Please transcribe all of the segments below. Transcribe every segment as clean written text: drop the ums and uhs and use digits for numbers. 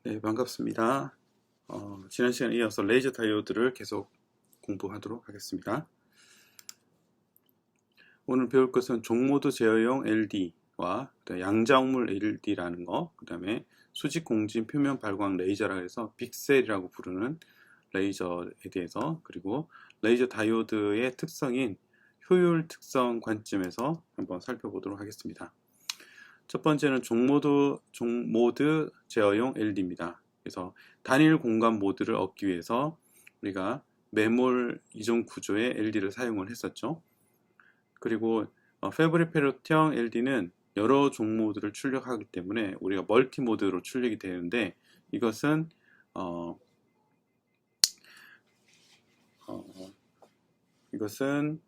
네, 반갑습니다. 지난 시간에 이어서 레이저 다이오드를 계속 공부하도록 하겠습니다. 오늘 배울 것은 종모드 제어용 LD와 양자옥물 LD라는 거, 그 다음에 수직 공진 표면 발광 레이저라 해서 빅셀이라고 부르는 레이저에 대해서, 그리고 레이저 다이오드의 특성인 효율 특성 관점에서 한번 살펴보도록 하겠습니다. 첫 번째는 종모드 제어용 LD입니다. 그래서 단일 공간 모드를 얻기 위해서 우리가 매몰 이종 구조의 LD를 사용을 했었죠. 그리고 패브릭 패러트형 LD는 여러 종모드를 출력하기 때문에 우리가 멀티 모드로 출력이 되는데, 이것은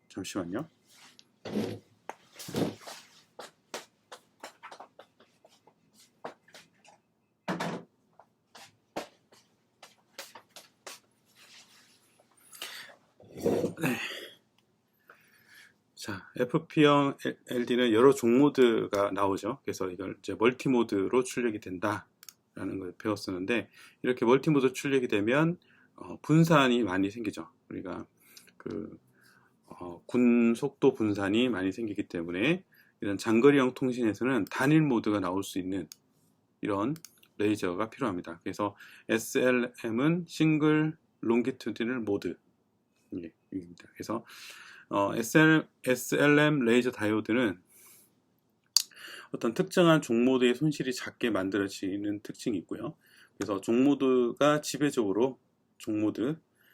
잠시만요. 자, FP형 LD는 여러 종모드가 나오죠. 그래서 이걸 이제 멀티모드로 출력이 된다라는 걸 배웠었는데, 이렇게 멀티모드 출력이 되면 분산이 많이 생기죠. 우리가 군속도 분산이 많이 생기기 때문에 이런 장거리형 통신에서는 단일 모드가 나올 수 있는 이런 레이저가 필요합니다. 그래서 SLM은 싱글 롱기튜디널 모드 입니다. 그래서 SLM 레이저 다이오드는 어떤 특정한 종모드의 손실이 작게 만들어지는 특징이 있고요. 그래서 종모드가 지배적으로 출력되도록,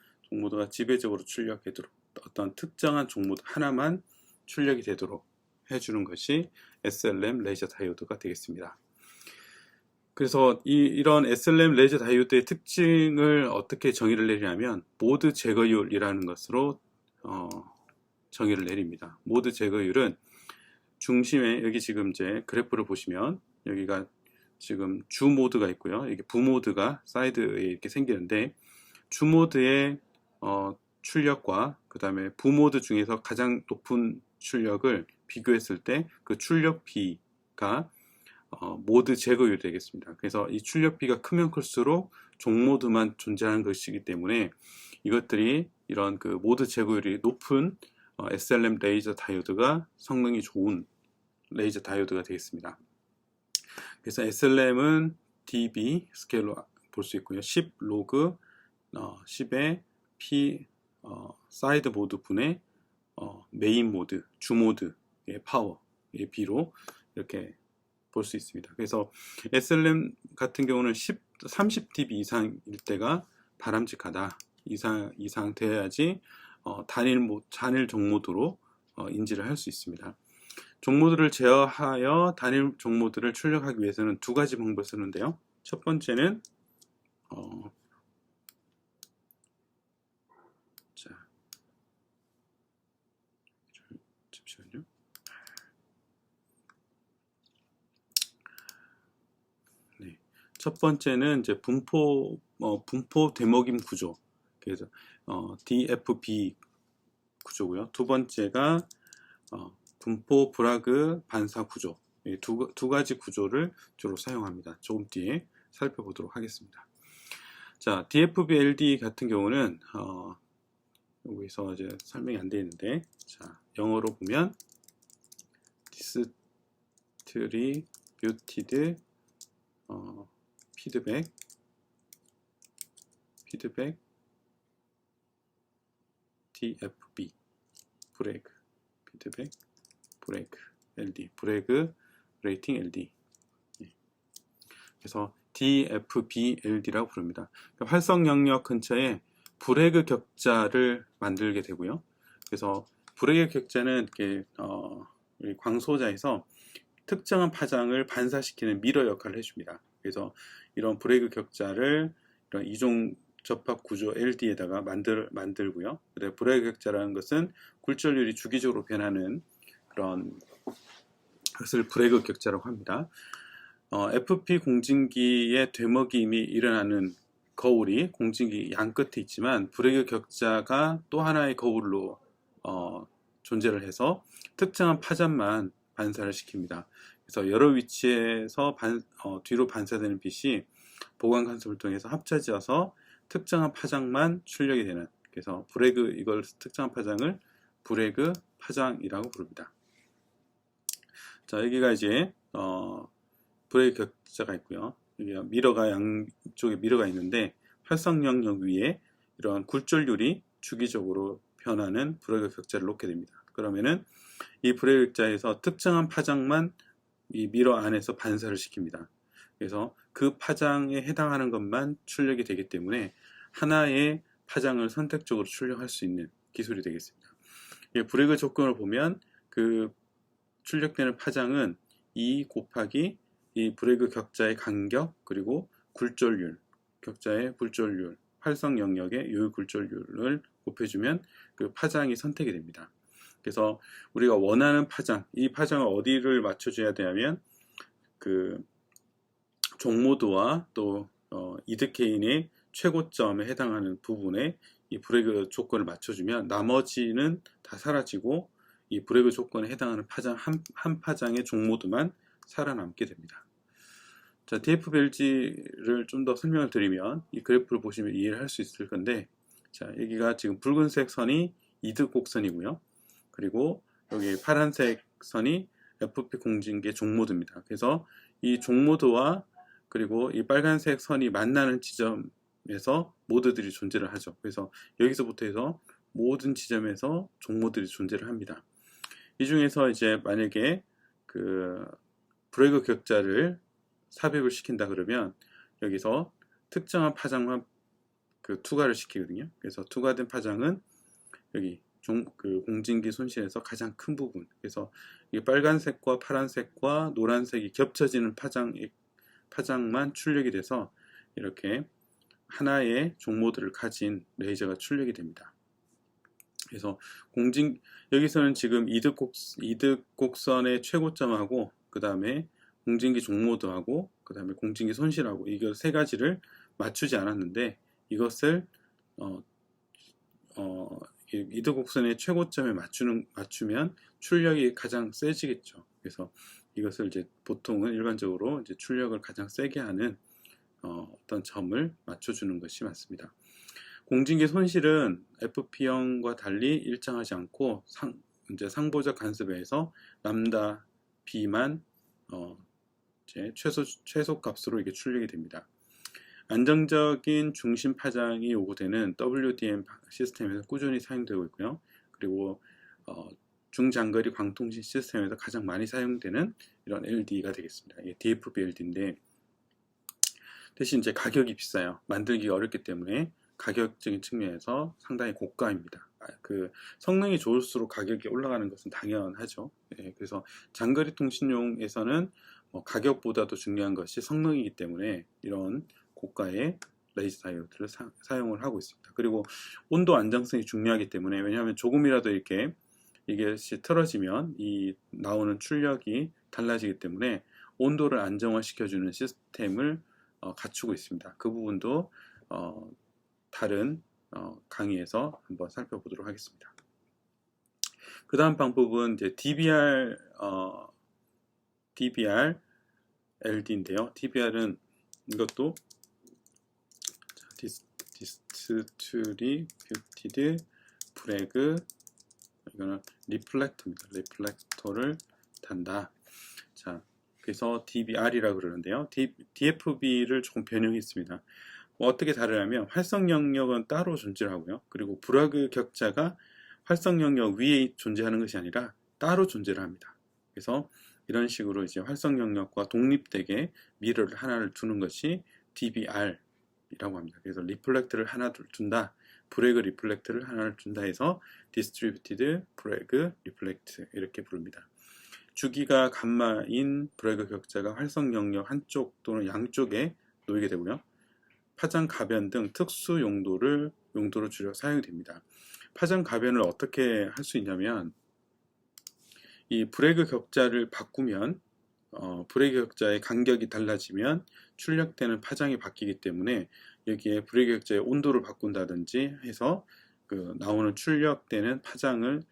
어떤 특정한 종모드 하나만 출력이 되도록 해주는 것이 SLM 레이저 다이오드가 되겠습니다. 그래서 이런 SLM 레이저 다이오드의 특징을 어떻게 정의를 내리냐면, 모드 제거율이라는 것으로 정의를 내립니다. 모드 제거율은 중심에, 여기 지금 이제 그래프를 보시면 여기가 지금 주 모드가 있고요. 여기 부 모드가 사이드에 이렇게 생기는데, 주 모드의 출력과 그 다음에 부 모드 중에서 가장 높은 출력을 비교했을 때 그 출력비가 모드 제거율이 되겠습니다. 그래서 이 출력비가 크면 클수록 종모드만 존재하는 것이기 때문에 이것들이 이런 그 모드 제거율이 높은 SLM 레이저 다이오드가 성능이 좋은 레이저 다이오드가 되겠습니다. 그래서 SLM은 dB 스케일로 볼 수 있고요. 10 로그 10의 P 사이드 모드 분의 메인 모드, 주 모드의 파워의 B로 이렇게 볼 수 있습니다. 그래서 SLM 같은 경우는 30dB 이상일 때가 바람직하다. 이상 돼야지 단일 종모드로 인지를 할 수 있습니다. 종모드를 제어하여 단일 종모드를 출력하기 위해서는 두 가지 방법을 쓰는데요. 첫 번째는 잠시만요. 네, 첫 번째는 이제 분포 되먹임 구조, 그래서 DFB 구조고요. 두 번째가 분포 브라그 반사 구조, 이 두 가지 구조를 주로 사용합니다. 조금 뒤에 살펴보도록 하겠습니다. 자, DFB-LD 같은 경우는 여기서 이제 설명이 안 되어 있는데, 자, 영어로 보면 디스트리뷰티드 피드백 DFB 브레이크 피드백 브레이크 LD 브레이크 레이팅 LD. 그래서 DFB-LD라고 부릅니다. 활성 영역 근처에 브레이크 격자를 만들게 되고요. 그래서 브레이크 격자는 이렇게 광소자에서 특정한 파장을 반사시키는 미러 역할을 해줍니다. 그래서 이런 브레이크 격자를 이런 이종 접합 구조 LD에다가 만들고요. 브레이크 격자라는 것은 굴절율이 주기적으로 변하는 그런 것을 브레이크 격자라고 합니다. FP 공진기의 되먹임이 일어나는 거울이 공진기 양 끝에 있지만, 브레이크 격자가 또 하나의 거울로 존재를 해서 특정한 파장만 반사를 시킵니다. 그래서 여러 위치에서 뒤로 반사되는 빛이 보강 간섭을 통해서 합쳐져서 특정한 파장만 출력이 되는, 그래서 이걸 특정한 파장을 브레그 파장이라고 부릅니다. 자, 여기가 이제 브레이크 격자가 있고요. 여기 양쪽에 미러가 있는데 활성 영역 위에 이런 굴절률이 주기적으로 변하는 브레이크 격자를 놓게 됩니다. 그러면은 이 브레이크 격자에서 특정한 파장만 이 미러 안에서 반사를 시킵니다. 그래서 그 파장에 해당하는 것만 출력이 되기 때문에 하나의 파장을 선택적으로 출력할 수 있는 기술이 되겠습니다. 브레이크 조건을 보면 그 출력되는 파장은 2 곱하기 이 브레이크 격자의 간격 그리고 굴절률, 격자의 굴절률, 활성 영역의 요 굴절률을 곱해주면 그 파장이 선택이 됩니다. 그래서 우리가 원하는 파장, 이 파장을 어디를 맞춰줘야 되냐면 그 종모드와 또 이드 개인의 최고점에 해당하는 부분에 이 브레이크 조건을 맞춰주면 나머지는 다 사라지고 이 브레이크 조건에 해당하는 파장 한 파장의 종모드만 살아남게 됩니다. 자, DFBLG를 좀 더 설명을 드리면 이 그래프를 보시면 이해를 할 수 있을 건데, 자, 여기가 지금 붉은색 선이 이득 곡선이고요. 그리고 여기 파란색 선이 FP 공진기의 종모드입니다. 그래서 이 종모드와 그리고 이 빨간색 선이 만나는 지점에서 모드들이 존재를 하죠. 그래서 여기서부터 해서 모든 지점에서 종모들이 존재를 합니다. 이 중에서 이제 만약에 그 브레이크 격자를 삽입을 시킨다 그러면 여기서 특정한 파장만 그 투과를 시키거든요. 그래서 투과된 파장은 여기 그 공진기 손실에서 가장 큰 부분, 그래서 이 빨간색과 파란색과 노란색이 겹쳐지는 파장만 출력이 돼서 이렇게 하나의 종모드를 가진 레이저가 출력이 됩니다. 그래서 여기서는 지금 이득 곡선의 최고점하고 그 다음에 공진기 종모드하고 그 다음에 공진기 손실하고 이거 세 가지를 맞추지 않았는데 이것을 이득 곡선의 최고점에 맞추면 출력이 가장 세지겠죠. 그래서 이것을 이제 보통은 일반적으로 이제 출력을 가장 세게 하는 어떤 점을 맞춰주는 것이 맞습니다. 공진기 손실은 FP형과 달리 일정하지 않고 이제 상보적 간섭에서 람다 B만 이제 최소 값으로 이게 출력이 됩니다. 안정적인 중심 파장이 요구되는 WDM 시스템에서 꾸준히 사용되고 있고요. 그리고 중장거리 광통신 시스템에서 가장 많이 사용되는 이런 LD가 되겠습니다. 이게 DFB LD인데 대신 이제 가격이 비싸요. 만들기가 어렵기 때문에 가격적인 측면에서 상당히 고가입니다. 그 성능이 좋을수록 가격이 올라가는 것은 당연하죠. 그래서 장거리 통신용에서는 가격보다도 중요한 것이 성능이기 때문에 이런 고가의 레이저 다이오드를 사용을 하고 있습니다. 그리고 온도 안정성이 중요하기 때문에, 왜냐하면 조금이라도 이것이 틀어지면 이 나오는 출력이 달라지기 때문에 온도를 안정화시켜주는 시스템을 갖추고 있습니다. 그 부분도 다른 강의에서 한번 살펴보도록 하겠습니다. 그 다음 방법은 이제 DBR LD인데요. DBR은 이것도 디스트리뷰티드 브레그, 이거는 리플렉터입니다. 리플렉터를 단다. 자, 그래서 DBR이라고 그러는데요. DFB를 조금 변형했습니다. 어떻게 다르냐면 활성 영역은 따로 존재하고요. 그리고 브레이크 격자가 활성 영역 위에 존재하는 것이 아니라 따로 존재를 합니다. 그래서 이런 식으로 이제 활성 영역과 독립되게 미러를 하나를 두는 것이 DBR이라고 합니다. 그래서 리플렉트를 하나 둔다, 브레이크 리플렉트를 하나를 둔다 해서 디스트리뷰티드 브레이크 리플렉트 이렇게 부릅니다. 주기가 감마인 브레이크 격자가 활성 영역 한쪽 또는 양쪽에 놓이게 되고요. 파장 가변 등 특수 용도로 주로 사용이 됩니다. 파장 가변을 어떻게 할 수 있냐면 이 브레이크 격자를 바꾸면 브레이크 격자의 간격이 달라지면 출력되는 파장이 바뀌기 때문에 여기에 브레이크 격자의 온도를 바꾼다든지 해서 그 나오는 출력되는 파장을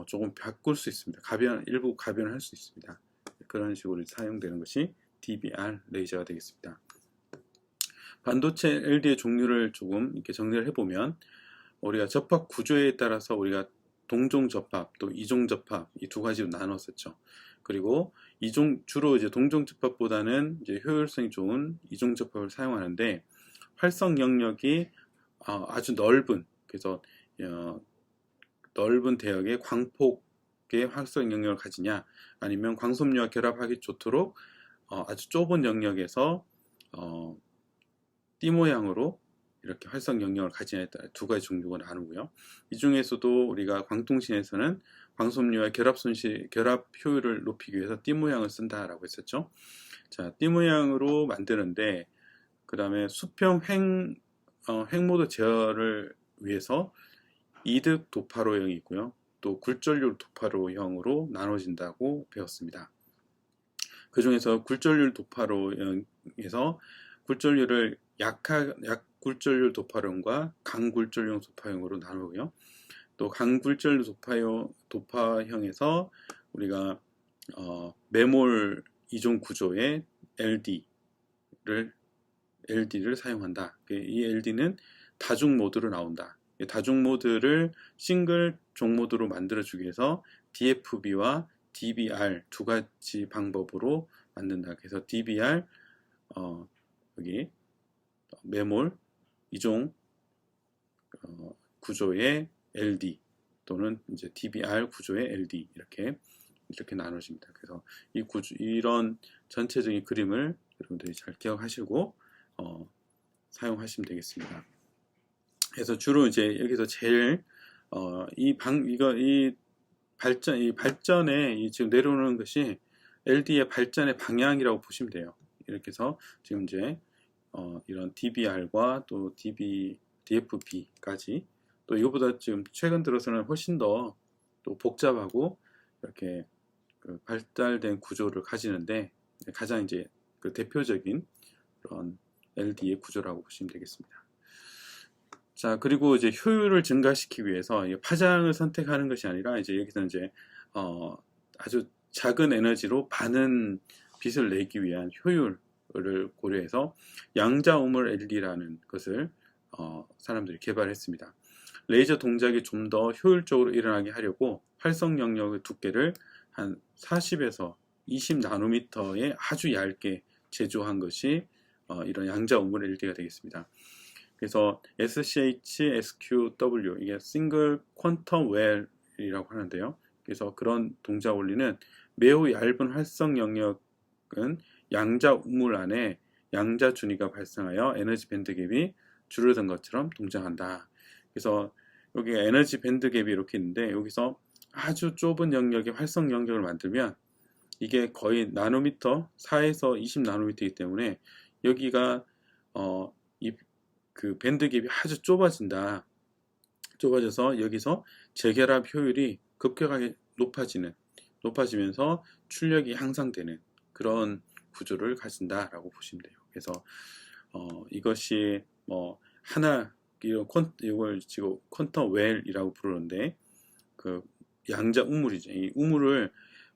조금 바꿀 수 있습니다. 일부 가변을 할 수 있습니다. 그런 식으로 사용되는 것이 DBR 레이저가 되겠습니다. 반도체 LD의 종류를 조금 이렇게 정리를 해보면 우리가 접합 구조에 따라서 우리가 동종 접합 또 이종 접합 이 두 가지로 나눴었죠. 그리고 주로 이제 동종 접합보다는 이제 효율성이 좋은 이종 접합을 사용하는데 활성 영역이 아주 넓은, 그래서 넓은 대역의 광폭의 활성 영역을 가지냐, 아니면 광섬유와 결합하기 좋도록 아주 좁은 영역에서 띠 모양으로 이렇게 활성 영역을 가지냐에 따라 두 가지 종류가 나누고요. 이 중에서도 우리가 광통신에서는 광섬유와 결합 효율을 높이기 위해서 띠 모양을 쓴다라고 했었죠. 자, 띠 모양으로 만드는데, 그 다음에 수평 횡모드 제어를 위해서 이득 도파로형이 있고요. 또 굴절률 도파로형으로 나눠진다고 배웠습니다. 그 중에서 굴절률 도파로형에서 굴절률을 약굴절률 도파형과 강굴절률 도파형으로 나누고요. 또 강굴절률 도파형에서 우리가 매몰 이종 구조의 LD를 사용한다. 이 LD는 다중 모드로 나온다. 다중 모드를 싱글 종 모드로 만들어주기 위해서 DFB와 DBR 두 가지 방법으로 만든다. 그래서 DBR 여기 매몰 이종 구조의 LD 또는 이제 DBR 구조의 LD 이렇게 나눠집니다. 그래서 이런 전체적인 그림을 여러분들이 잘 기억하시고 사용하시면 되겠습니다. 그래서 주로 이제 여기서 제일 이 발전에 지금 내려오는 것이 LD의 발전의 방향이라고 보시면 돼요. 이렇게 해서 지금 이제 이런 DBR과 또 DFB까지 또 이거보다 지금 최근 들어서는 훨씬 더 또 복잡하고 이렇게 발달된 구조를 가지는데 가장 이제 그 대표적인 그런 LD의 구조라고 보시면 되겠습니다. 자, 그리고 이제 효율을 증가시키기 위해서 파장을 선택하는 것이 아니라 이제 여기서 이제 아주 작은 에너지로 많은 빛을 내기 위한 효율을 고려해서 양자우물 LED라는 것을 사람들이 개발했습니다. 레이저 동작이 좀 더 효율적으로 일어나게 하려고 활성 영역의 두께를 한 40에서 20 나노미터에 아주 얇게 제조한 것이 이런 양자우물 LED가 되겠습니다. 그래서 SCH-SQW 이게 싱글 퀀텀 웰이라고 하는데요. 그래서 그런 동작 원리는 매우 얇은 활성 영역은 양자 우물 안에 양자 준위가 발생하여 에너지 밴드 갭이 줄어든 것처럼 동작한다. 그래서 여기 에너지 밴드 갭이 이렇게 있는데 여기서 아주 좁은 영역의 활성 영역을 만들면 이게 거의 나노미터 4에서 20 나노미터이기 때문에 여기가 그 밴드 갭이 아주 좁아져서 여기서 재결합 효율이 급격하게 높아지면서 출력이 향상되는 그런 구조를 가진다라고 보시면 돼요. 그래서 이것이 이걸 지금 퀀텀 웰이라고 부르는데 그 양자 우물이죠. 이 우물을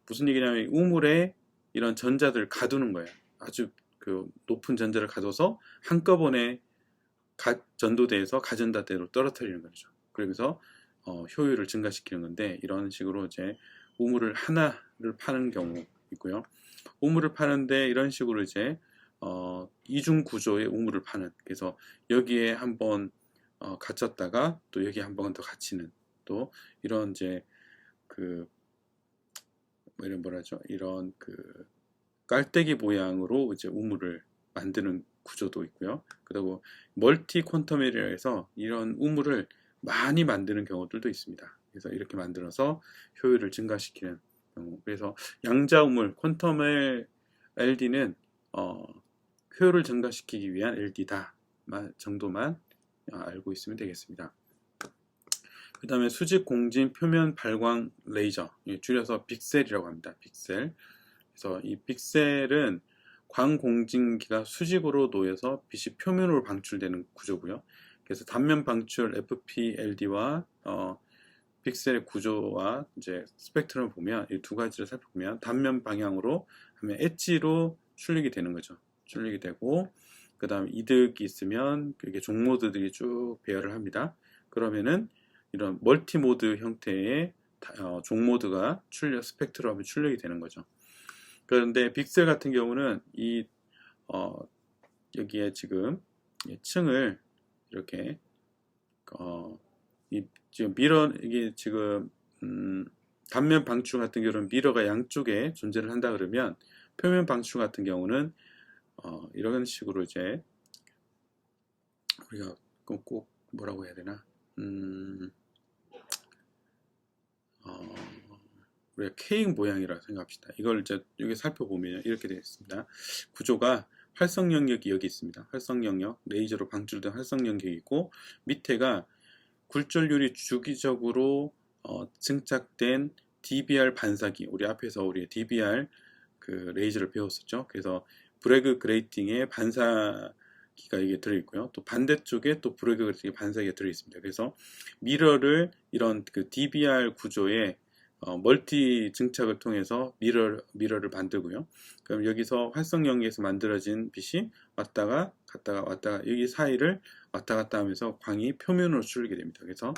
무슨 얘기냐면 우물에 이런 전자들을 가두는 거예요. 아주 그 높은 전자를 가둬서 한꺼번에 전도대에서 가전자대로 떨어뜨리는 거죠. 그래서 효율을 증가시키는 건데 이런 식으로 이제 우물을 하나를 파는 경우 있고요. 우물을 파는데 이런 식으로 이제 이중 구조의 우물을 파는, 그래서 여기에 한번 갇혔다가 또 여기 한 번 더 갇히는, 또 이런 이제 이런 깔때기 모양으로 이제 우물을 만드는 구조도 있고요. 그리고 멀티 퀀텀이라 해서 이런 우물을 많이 만드는 경우들도 있습니다. 그래서 이렇게 만들어서 효율을 증가시키는 경우. 그래서 양자 우물 퀀텀의 LD는 효율을 증가시키기 위한 LD다 정도만 알고 있으면 되겠습니다. 그 다음에 수직 공진 표면 발광 레이저, 줄여서 빅셀이라고 합니다. 빅셀. 그래서 이 빅셀은 광공진기가 수직으로 놓여서 빛이 표면으로 방출되는 구조고요. 그래서 단면 방출 FPLD와 픽셀의 구조와 이제 스펙트럼을 보면 이 두 가지를 살펴보면 단면 방향으로 하면 엣지로 출력이 되는 거죠. 출력이 되고 그 다음 이득이 있으면 그게 종모드들이 쭉 배열을 합니다. 그러면은 이런 멀티모드 형태의 종모드가 스펙트럼이 출력이 되는 거죠. 그런데 픽셀 같은 경우는 여기에 지금 층을 이렇게 지금 이게 지금 단면 방출 같은 경우는 미러가 양쪽에 존재를 한다 그러면 표면 방출 같은 경우는 이런 식으로 이제 우리가 꼭 뭐라고 해야 되나 우리가 케이크 모양이라고 생각합시다. 이걸 이제 여기 살펴보면 이렇게 되어 있습니다. 구조가 활성 영역이 여기 있습니다. 활성 영역, 레이저로 방출된 활성 영역이 있고 밑에가 굴절률이 주기적으로 증착된 DBR 반사기, 우리 앞에서 우리 DBR 그 레이저를 배웠었죠. 그래서 브래그 그레이팅의 반사기가 이게 들어있고요. 또 반대쪽에 또 브래그 그레이팅의 반사기가 들어있습니다. 그래서 미러를 이런 그 DBR 구조의 멀티 증착을 통해서 미러를 만들고요. 그럼 여기서 활성 영역에서 만들어진 빛이 왔다가 갔다가 여기 사이를 왔다 갔다 하면서 광이 표면으로 출력이 됩니다. 그래서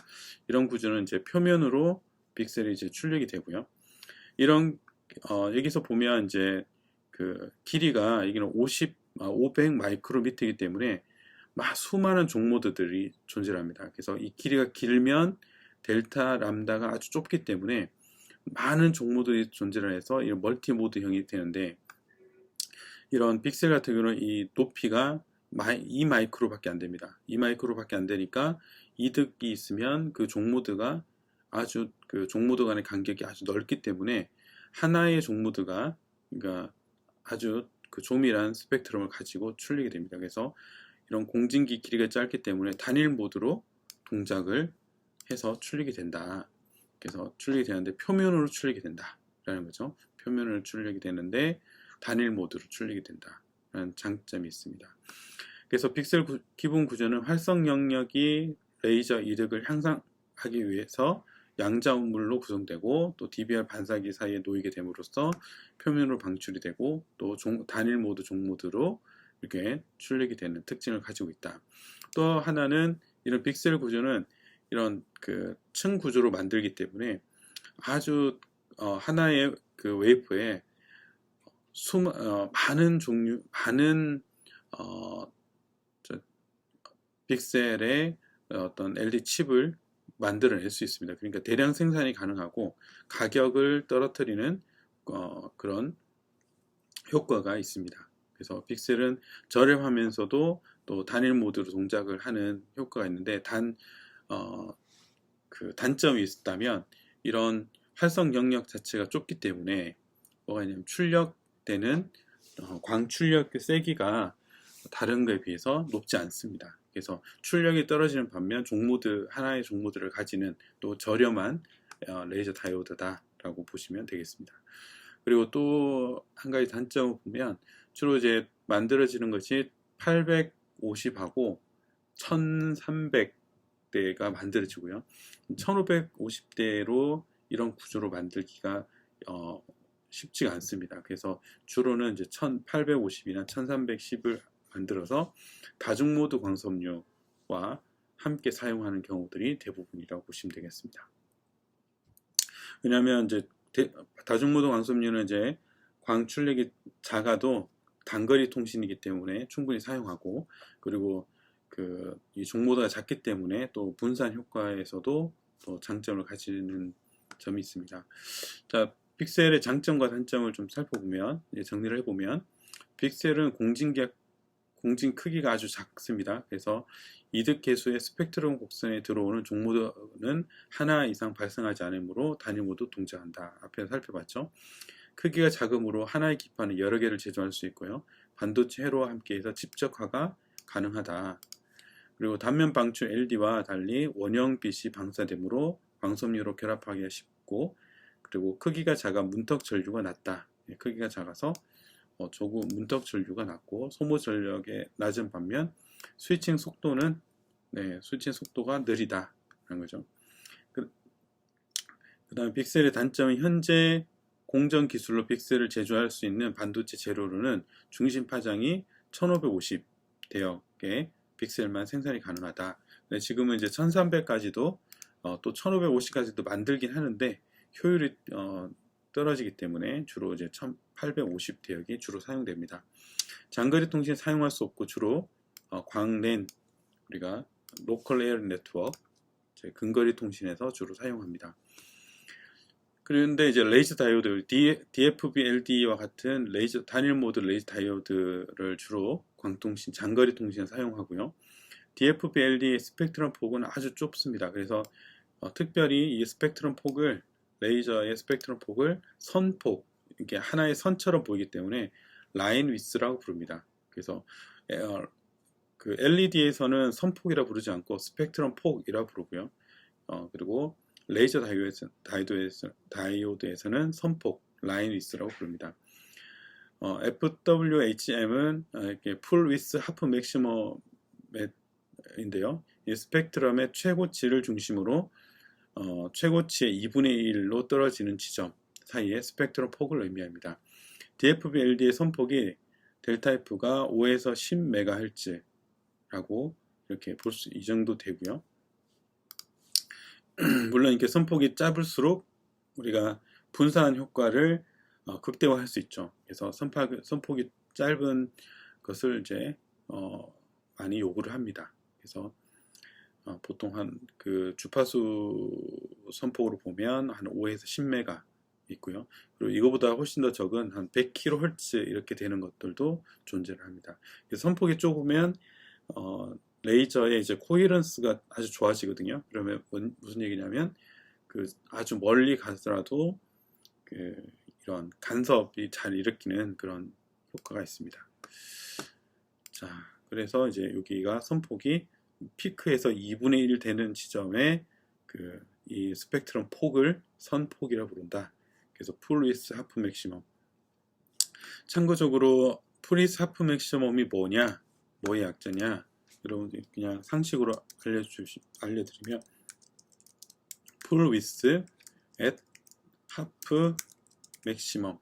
이런 구조는 이제 표면으로 픽셀이 이제 출력이 되고요. 이런 여기서 보면 이제 그 길이가 여기는 500 마이크로미터이기 때문에 수많은 종모드들이 존재합니다. 그래서 이 길이가 길면 델타 람다가 아주 좁기 때문에 많은 종모드들이 존재를 해서 이런 멀티모드형이 되는데 이런 픽셀 같은 경우는 이 높이가 2마이크로밖에 안 됩니다. 2마이크로밖에 안 되니까 이득이 있으면 그 종모드가 아주 그 종모드 간의 간격이 아주 넓기 때문에 하나의 종모드가 그러니까 아주 그 조밀한 스펙트럼을 가지고 출력이 됩니다. 그래서 이런 공진기 길이가 짧기 때문에 단일 모드로 동작을 해서 출력이 된다. 그래서 출력이 되는데 표면으로 출력이 된다라는 거죠. 표면으로 출력이 되는데 단일 모드로 출력이 된다라는 장점이 있습니다. 그래서 픽셀 기본 구조는 활성 영역이 레이저 이득을 향상하기 위해서 양자음물로 구성되고 또 DBR 반사기 사이에 놓이게 됨으로써 표면으로 방출이 되고 또 단일 모드 종모드로 이렇게 출력이 되는 특징을 가지고 있다. 또 하나는 이런 픽셀 구조는 이런 그 층 구조로 만들기 때문에 아주 하나의 그 웨이프에 많은 종류, 많은 픽셀의 어떤 LED 칩을 만들어낼 수 있습니다. 그러니까 대량 생산이 가능하고 가격을 떨어뜨리는 그런 효과가 있습니다. 그래서 픽셀은 저렴하면서도 또 단일 모드로 동작을 하는 효과가 있는데 그 단점이 있다면 이런 활성 영역 자체가 좁기 때문에 뭐가 있냐면 출력되는 광 출력의 세기가 다른 것에 비해서 높지 않습니다. 그래서 출력이 떨어지는 반면 하나의 종모드를 가지는 또 저렴한 레이저 다이오드다라고 보시면 되겠습니다. 그리고 또 한 가지 단점을 보면 주로 이제 만들어지는 것이 850하고 1300대가 만들어지고요. 1550대로 이런 구조로 만들기가 쉽지가 않습니다. 그래서 주로는 이제 1850이나 1310을 만들어서 다중모드 광섬유와 함께 사용하는 경우들이 대부분이라고 보시면 되겠습니다. 왜냐하면 이제 다중모드 광섬유는 이제 광 출력이 작아도 단거리 통신이기 때문에 충분히 사용하고 그리고 이 종모드가 작기 때문에 또 분산 효과에서도 또 장점을 가지는 점이 있습니다. 자, 픽셀의 장점과 단점을 좀 살펴보면 정리를 해보면 픽셀은 공진 크기가 아주 작습니다. 그래서 이득 계수의 스펙트럼 곡선에 들어오는 종모드는 하나 이상 발생하지 않으므로 단일 모드 동작한다. 앞에서 살펴봤죠. 크기가 작으므로 하나의 기판을 여러 개를 제조할 수 있고요. 반도체 회로와 함께해서 집적화가 가능하다. 그리고 단면 방출 LED와 달리 원형 빛이 방사되므로 광섬유로 결합하기가 쉽고 그리고 크기가 작아 문턱 전류가 낮다. 크기가 작아서 조금 문턱 전류가 낮고 소모 전력이 낮은 반면 스위칭 속도가 느리다라는 거죠. 그 다음에 빅셀의 단점은 현재 공정 기술로 빅셀을 제조할 수 있는 반도체 재료로는 중심 파장이 1550 대역의 빅셀만 생산이 가능하다. 지금은 이제 1300까지도 또 1550까지도 만들긴 하는데 효율이 떨어지기 때문에 주로 이제 1850 대역이 주로 사용됩니다. 장거리 통신 사용할 수 없고 주로 광랜, 우리가 로컬 에어 네트워크, 근거리 통신에서 주로 사용합니다. 그런데 이제 레이저 다이오드, DFB LDE와 같은 레이저 단일 모드 레이저 다이오드를 주로 광통신, 장거리 통신에 사용하고요. DFB LDE 스펙트럼 폭은 아주 좁습니다. 그래서 특별히 이 스펙트럼 폭을, 레이저의 스펙트럼 폭을 선폭, 이렇게 하나의 선처럼 보이기 때문에 라인 위스라고 부릅니다. 그래서 그 LED에서는 선폭이라 부르지 않고 스펙트럼 폭이라 부르고요. 그리고 레이저 다이오드에서는 선폭, 라인 위스라고 부릅니다. FWHM은 이렇게 풀 위스 하프 맥시멈인데요. 이 스펙트럼의 최고치를 중심으로 최고치의 2분의 1로 떨어지는 지점 사이의 스펙트럼 폭을 의미합니다. DFB LD의 선폭이 델타 F가 5에서 10MHz라고 이렇게 볼 수, 이 정도 되고요. 물론 이렇게 선폭이 짧을수록 우리가 분산 효과를 극대화할 수 있죠. 그래서 선폭이 짧은 것을 이제 많이 요구를 합니다. 그래서 보통 한 그 주파수 선폭으로 보면 한 5에서 10메가 있고요. 그리고 이거보다 훨씬 더 적은 한 100kHz 이렇게 되는 것들도 존재를 합니다. 그래서 선폭이 좁으면 레이저의 이제 코헤런스가 아주 좋아지거든요. 그러면 무슨 얘기냐면 그 아주 멀리 가더라도 그 이런 간섭이 잘 일으키는 그런 효과가 있습니다. 자, 그래서 이제 여기가 선폭이 피크에서 2분의 1 되는 지점에 그 이 스펙트럼 폭을 선폭이라 부른다. 그래서 풀 위스 하프 맥시멈. 참고적으로 풀 위스 하프 맥시멈이 뭐냐, 뭐의 약자냐, 여러분들 그냥 상식으로 알려드리면 풀 위스 앳 하프 맥시멈이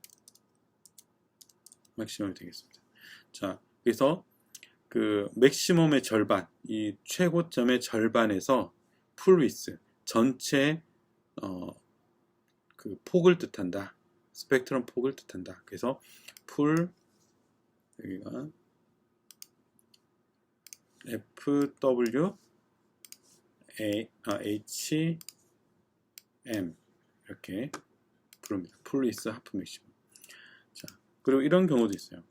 되겠습니다. 자, 그래서 그 맥시멈의 절반, 이 최고점의 절반에서 풀 위스 전체 그 폭을 뜻한다. 스펙트럼 폭을 뜻한다. 그래서 풀, 여기가 FW HM 이렇게 부릅니다. 풀 위스 하프 맥시멈. 자, 그리고 이런 경우도 있어요.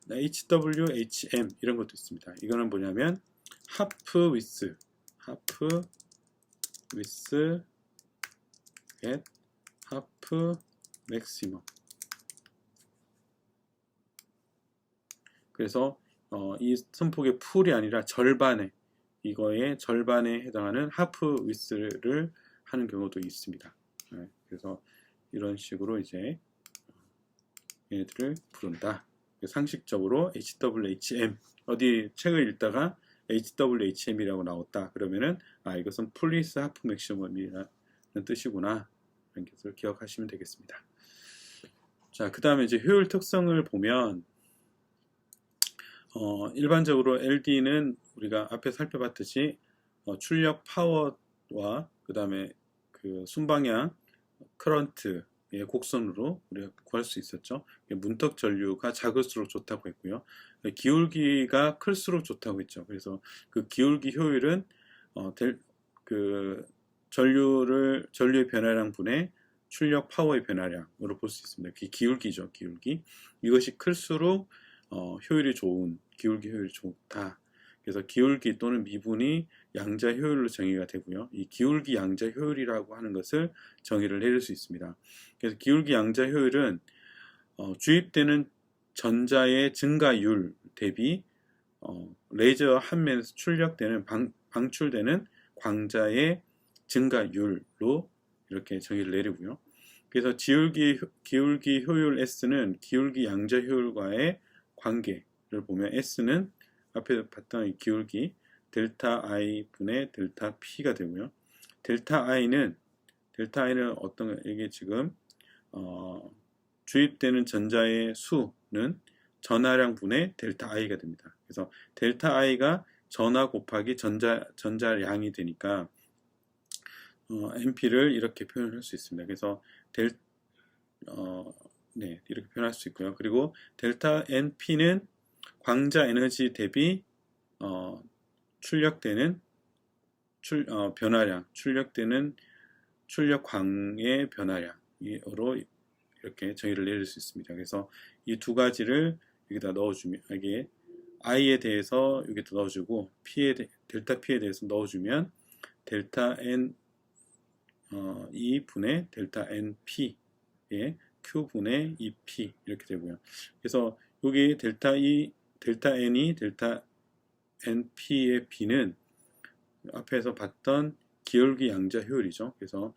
HWHM 이런 것도 있습니다. 이거는 뭐냐면 하프 위스 앳 하프 맥시멈. 그래서 이 선폭의 풀이 아니라 절반에, 이거의 절반에 해당하는 하프 위스를 하는 경우도 있습니다. 네, 그래서 이런 식으로 이제 얘네들을 부른다. 상식적으로 HWHM, 어디 책을 읽다가 HWHM이라고 나왔다 그러면은 이것은 풀 위스 하프 맥시멈이라는 뜻이구나, 이런 것을 기억하시면 되겠습니다. 자, 그 다음에 이제 효율 특성을 보면 일반적으로 LD는 우리가 앞에 살펴봤듯이 출력 파워와 그 다음에 그 순방향 커런트의 곡선으로 우리가 구할 수 있었죠. 문턱 전류가 작을수록 좋다고 했고요. 기울기가 클수록 좋다고 했죠. 그래서 그 기울기 효율은 그 전류의 변화량 분의 출력 파워의 변화량으로 볼 수 있습니다. 그게 기울기죠, 기울기. 이것이 클수록 효율이 좋은, 기울기 효율이 좋다. 그래서 기울기 또는 미분이 양자 효율로 정의가 되고요. 이 기울기 양자 효율이라고 하는 것을 정의를 내릴 수 있습니다. 그래서 기울기 양자 효율은 주입되는 전자의 증가율 대비 레이저 한 면에서 출력되는 방출되는 광자의 증가율로 이렇게 정의를 내리고요. 그래서 기울기 효율 S는 기울기 양자 효율과의 관계를 보면 S는 앞에 봤던 기울기 델타 I 분의 델타 P가 되고요. 델타 I는 어떤, 이게 지금 주입되는 전자의 수는 전하량 분의 델타 I가 됩니다. 그래서 델타 I가 전하 곱하기 전자량이 되니까 NP를 이렇게 표현할 수 있습니다. 그래서 네, 이렇게 표현할 수 있고요. 그리고 델타 NP는 광자 에너지 대비 출력되는 변화량, 출력되는 출력광의 변화량으로 이렇게 정의를 내릴 수 있습니다. 그래서 이 두 가지를 여기다 넣어주면, 이게 I에 대해서 여기다 넣어주고 델타 P에 대해서 넣어주면 델타 N E 분의 델타 NP의 Q 분의 EP 이렇게 되고요. 그래서 여기 델타 N이 델타 NP의 B는 앞에서 봤던 기울기 양자 효율이죠. 그래서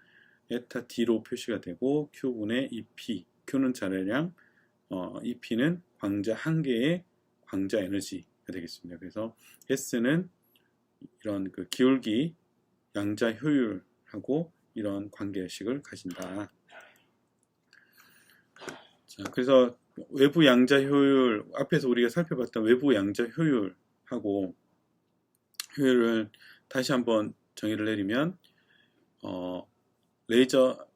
에타 D로 표시가 되고 Q분의 EP, Q는 자료량, EP는 광자 한 개의 광자 에너지가 되겠습니다. 그래서 S는 이런 그 기울기 양자 효율하고 이런 관계식을 가진다. 자, 그래서 외부 양자 효율, 앞에서 우리가 살펴봤던 외부 양자 효율하고 효율을 다시 한번 정의를 내리면 레이저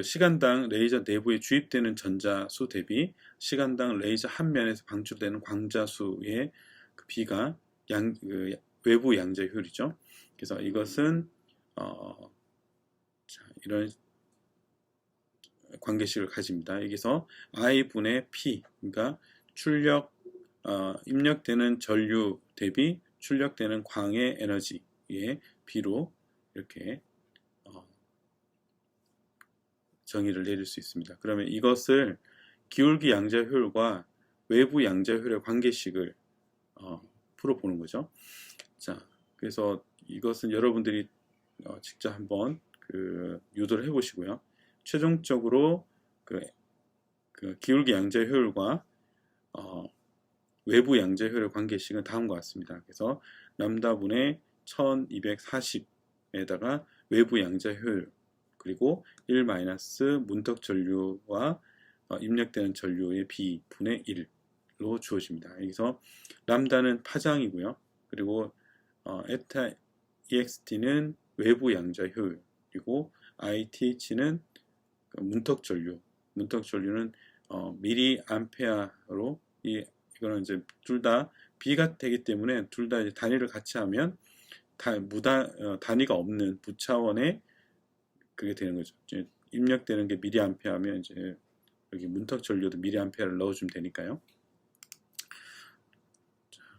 시간당 레이저 내부에 주입되는 전자수 대비 시간당 레이저 한 면에서 방출되는 광자수의 그 비가 외부 양자 효율이죠. 그래서 이것은 이런 관계식을 가집니다. 여기서 I분의 P, 그러니까 입력되는 전류 대비 출력되는 광의 에너지의 B로 이렇게 정의를 내릴 수 있습니다. 그러면 이것을 기울기 양자 효율과 외부 양자 효율의 관계식을 풀어보는 거죠. 자, 그래서 이것은 여러분들이 직접 한번 유도를 해보시고요. 최종적으로 그 기울기 양자 효율과 외부 양자 효율의 관계식은 다음과 같습니다. 그래서 람다분의 1240에다가 외부 양자 효율 그리고 1 문턱 전류와 입력되는 전류의 B 분의 1로 주어집니다. 여기서 람다는 파장이고요. 그리고 에타 EXT는 외부 양자 효율 그리고 ITH는 문턱 전류는 미리암페어로 이거는 이제 둘 다 B가 되기 때문에 둘 다 단위를 같이 하면 단위가 없는 부차원의 그게 되는 거죠. 이제 입력되는 게 미리암페어면 이제 여기 문턱 전류도 미리암페어를 넣어주면 되니까요.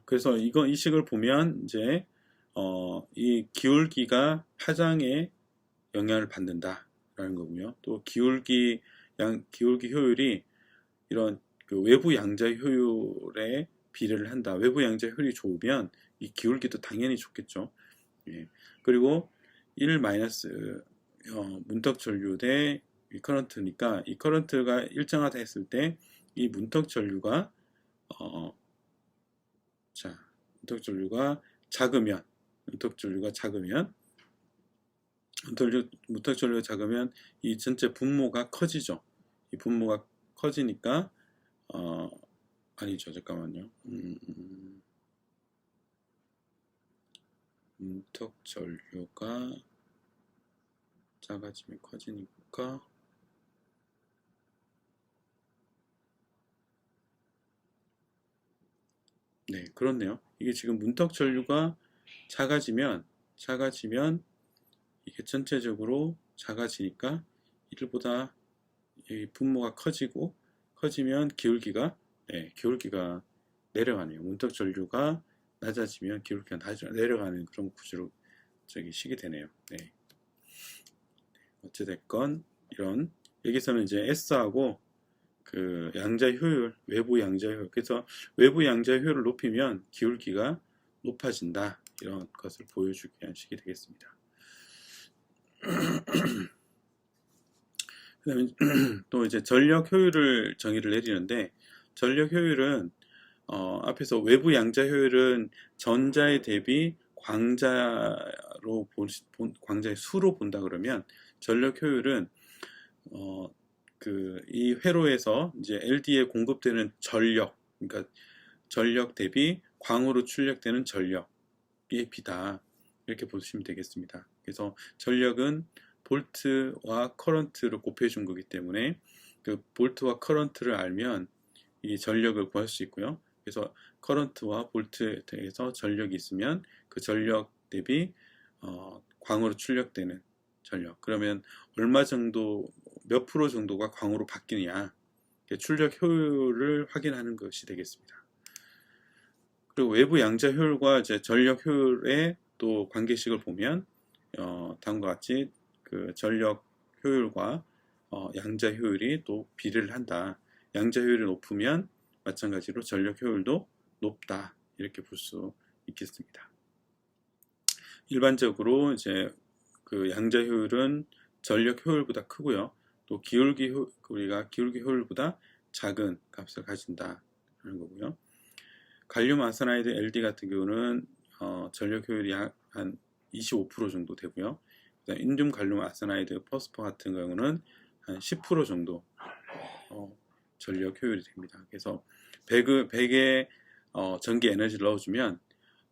그래서 이 식을 보면 이제 이 기울기가 파장에 영향을 받는다라는 거고요. 또 기울기 효율이 이런 그 외부 양자 효율에 비례를 한다. 외부 양자 효율이 좋으면 이 기울기도 당연히 좋겠죠. 예. 그리고 1 문턱 전류 대 이 커런트니까 이 커런트가 일정하다 했을 때 이 문턱 전류가 문턱 전류가 작으면 이 전체 분모가 커지죠. 이 분모가 커지니까 아니죠. 잠깐만요. 문턱 전류가 작아지면 커지니까 네, 그렇네요. 이게 지금 문턱 전류가 작아지면 이게 전체적으로 작아지니까 1보다 이 분모가 커지면 기울기가 내려가네요. 문턱 전류가 낮아지면 기울기가 내려가는 그런 구조로 식이 되네요. 네. 어찌됐건 이런 여기서는 이제 S하고 그 양자 효율, 외부 양자 효율. 그래서 외부 양자 효율을 높이면 기울기가 높아진다. 이런 것을 보여주기 위한 식이 되겠습니다. 그다음에 또 이제 전력 효율을 정의를 내리는데 전력 효율은 앞에서 외부 양자 효율은 전자에 대비 광자로 광자의 수로 본다 그러면 전력 효율은 이 회로에서 이제 LD에 공급되는 전력, 그러니까 전력 대비 광으로 출력되는 전력의 비다, 이렇게 보시면 되겠습니다. 그래서 전력은 볼트와 커런트를 곱해준 거기 때문에 그 볼트와 커런트를 알면 이 전력을 구할 수 있고요. 그래서 커런트와 볼트에서 전력이 있으면 그 전력 대비 광으로 출력되는 전력, 그러면 얼마 정도, 몇 프로 정도가 광으로 바뀌느냐, 출력 효율을 확인하는 것이 되겠습니다. 그리고 외부 양자 효율과 이제 전력 효율의 또 관계식을 보면 다음과 같이 그 전력 효율과 양자 효율이 또 비례를 한다. 양자 효율이 높으면 마찬가지로 전력 효율도 높다, 이렇게 볼 수 있겠습니다. 일반적으로 이제 그 양자 효율은 전력 효율보다 크고요. 또 우리가 기울기 효율보다 작은 값을 가진다 하는 거고요. 갈륨 아세나이드 LD 같은 경우는 전력 효율이 한 25% 정도 되고요. 인듐 갈륨 아세나이드 포스퍼 같은 경우는 한 10% 정도 전력 효율이 됩니다. 그래서 100의 전기 에너지를 넣어주면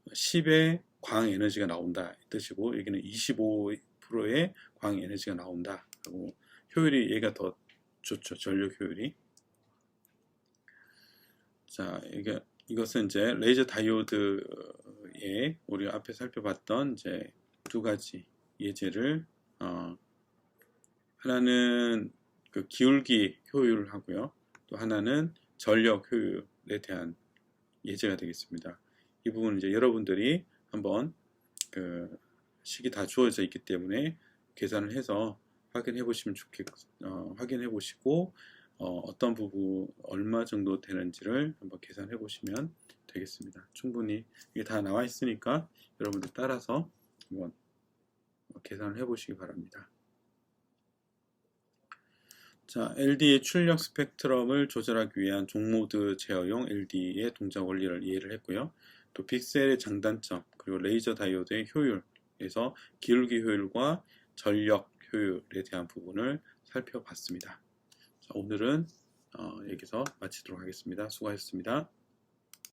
10의 광 에너지가 나온다 이 뜻이고, 여기는 25%의 광 에너지가 나온다 하고, 효율이 얘가 더 좋죠, 전력 효율이. 자, 이것은 이제 레이저 다이오드의 우리가 앞에 살펴봤던 이제 두 가지 예제를, 하나는 그 기울기 효율을 하고요, 또 하나는 전력 효율에 대한 예제가 되겠습니다. 이 부분은 이제 여러분들이 한번 그 식이 다 주어져 있기 때문에 계산을 해서 확인해 보시면 확인해 보시고 어떤 부분 얼마 정도 되는지를 한번 계산해 보시면 되겠습니다. 충분히 이게 다 나와 있으니까 여러분들 따라서 한번 계산을 해 보시기 바랍니다. 자, LD의 출력 스펙트럼을 조절하기 위한 종모드 제어용 LD의 동작 원리를 이해를 했고요. 또 빅셀의 장단점, 그리고 레이저 다이오드의 효율에서 기울기 효율과 전력 효율에 대한 부분을 살펴봤습니다. 자, 오늘은 여기서 마치도록 하겠습니다. 수고하셨습니다.